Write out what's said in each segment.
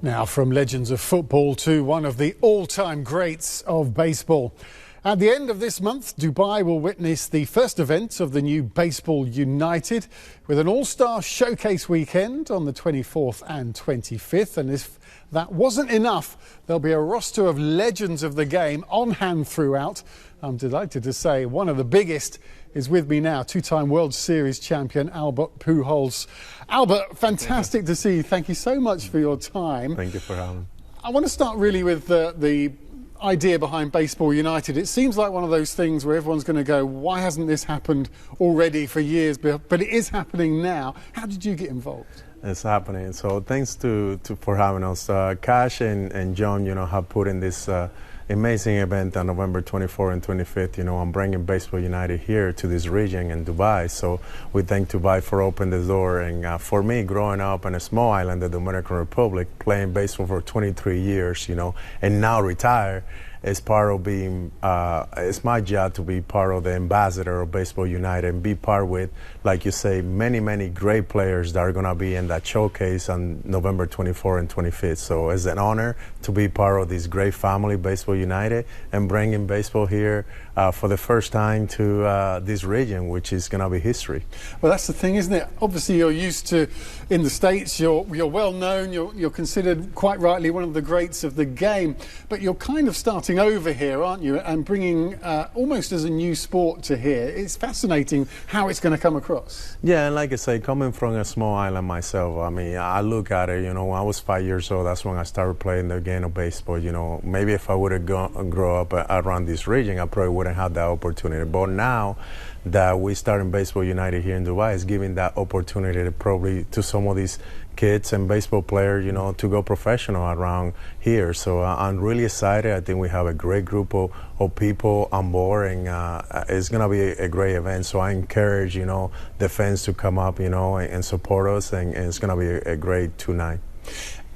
Now, from legends of football to one of the all-time greats of baseball. At the end of this month, Dubai will witness the first event of the new Baseball United with an all-star showcase weekend on the 24th and 25th. And if that wasn't enough, there'll be a roster of legends of the game on hand throughout. I'm delighted to say one of the biggest is with me now, two-time World Series champion Albert Pujols. Albert, fantastic to see you. Thank you so much for your time. Thank you for having me. I want to start really with the idea behind Baseball United. It seems like one of those things where everyone's going to go, why hasn't this happened already for years? But it is happening now. How did you get involved? It's happening. So thanks for having us. Cash and John, have put in this amazing event on November 24th and 25th. I'm bringing Baseball United here to this region in Dubai. So we thank Dubai for opening the door. And for me, growing up in a small island, the Dominican Republic, playing baseball for 23 years, and now retire, it's part of being, it's my job to be part of the ambassador of Baseball United and be part with, like you say, many, many great players that are going to be in that showcase on November 24th and 25th. So it's an honor to be part of this great family, Baseball United, and bringing baseball here for the first time to this region, which is going to be history. Well, that's the thing, isn't it? Obviously, you're used to, in the States, you're well known, you're considered quite rightly one of the greats of the game, but you're kind of starting over here, aren't you, and bringing almost as a new sport to here. It's fascinating how it's going to come across. Yeah, and like I say, coming from a small island myself, I mean, I look at it, when I was 5 years old, that's when I started playing the game of baseball. Maybe if I would have grown up around this region, I probably wouldn't have that opportunity. But now that we starting Baseball United here in Dubai, is giving that opportunity to probably to some of these kids and baseball players, to go professional around here. So I'm really excited. I think we have a great group of people on board, and it's going to be a great event. So I encourage, the fans to come up, and support us, and it's going to be a great 2 night.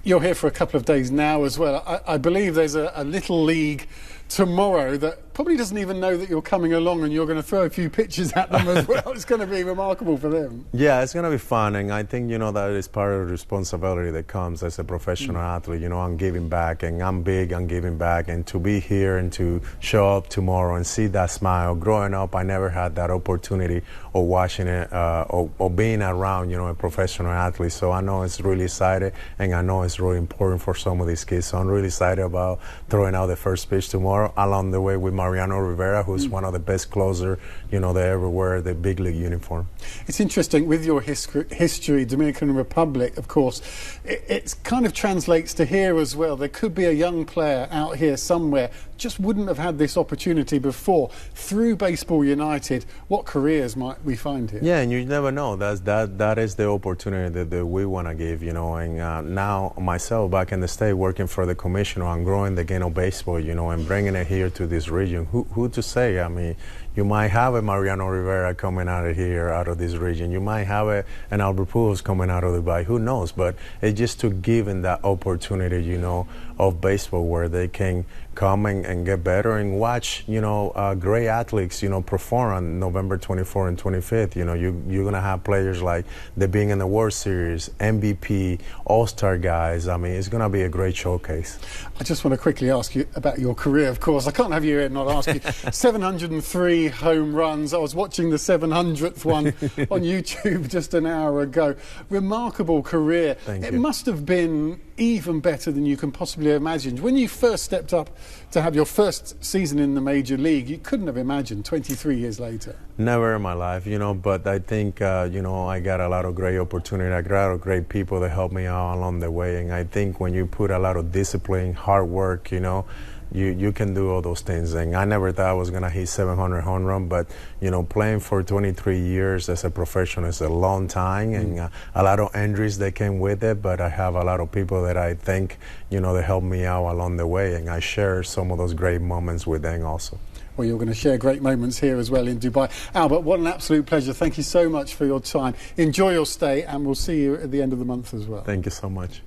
You're here for a couple of days now as well. I believe there's a little league tomorrow that probably doesn't even know that you're coming along, and you're going to throw a few pitches at them as well. It's going to be remarkable for them. Yeah, it's going to be fun, and I think, that is part of the responsibility that comes as a professional athlete. I'm giving back, and I'm big on giving back, and to be here and to show up tomorrow and see that smile. Growing up, I never had that opportunity of watching it or being around, a professional athlete. So I know it's really exciting, and I know it's really important for some of these kids. So I'm really excited about throwing out the first pitch tomorrow, along the way with Mariano Rivera, who's one of the best closers, they ever wear the big league uniform. It's interesting, with your history, Dominican Republic, of course, it kind of translates to here as well. There could be a young player out here somewhere, just wouldn't have had this opportunity before. Through Baseball United, what careers might we find here? Yeah, and you never know. That is the opportunity that we want to give, and now myself back in the state working for the commissioner and growing the game of baseball, and bringing it here to this region. Who to say? I mean, you might have a Mariano Rivera coming out of this region. You might have an Albert Pujols coming out of Dubai. Who knows? But it's just to give them that opportunity, of baseball, where they can come and get better and watch, great athletes, perform on November 24th and 25th. You're going to have players like they're being in the World Series, MVP, All-Star guys. I mean, it's going to be a great showcase. I just want to quickly ask you about your career, of course. I can't have you here and not ask you. 703 home runs. I was watching the 700th one on YouTube just an hour ago. Remarkable career. Thank you. It must have been even better than you can possibly imagine. When you first stepped up to have your first season in the major league, you couldn't have imagined 23 years later. Never in my life, but I think, I got a lot of great opportunity. I got a lot of great people that helped me out along the way. And I think when you put a lot of discipline, hard work, you can do all those things. And I never thought I was going to hit 700 home run, but, playing for 23 years as a professional is a long time, and a lot of injuries that came with it, but I have a lot of people that I think, that helped me out along the way, and I share some of those great moments with them also. Well, you're going to share great moments here as well in Dubai. Albert, what an absolute pleasure. Thank you so much for your time. Enjoy your stay, and we'll see you at the end of the month as well. Thank you so much.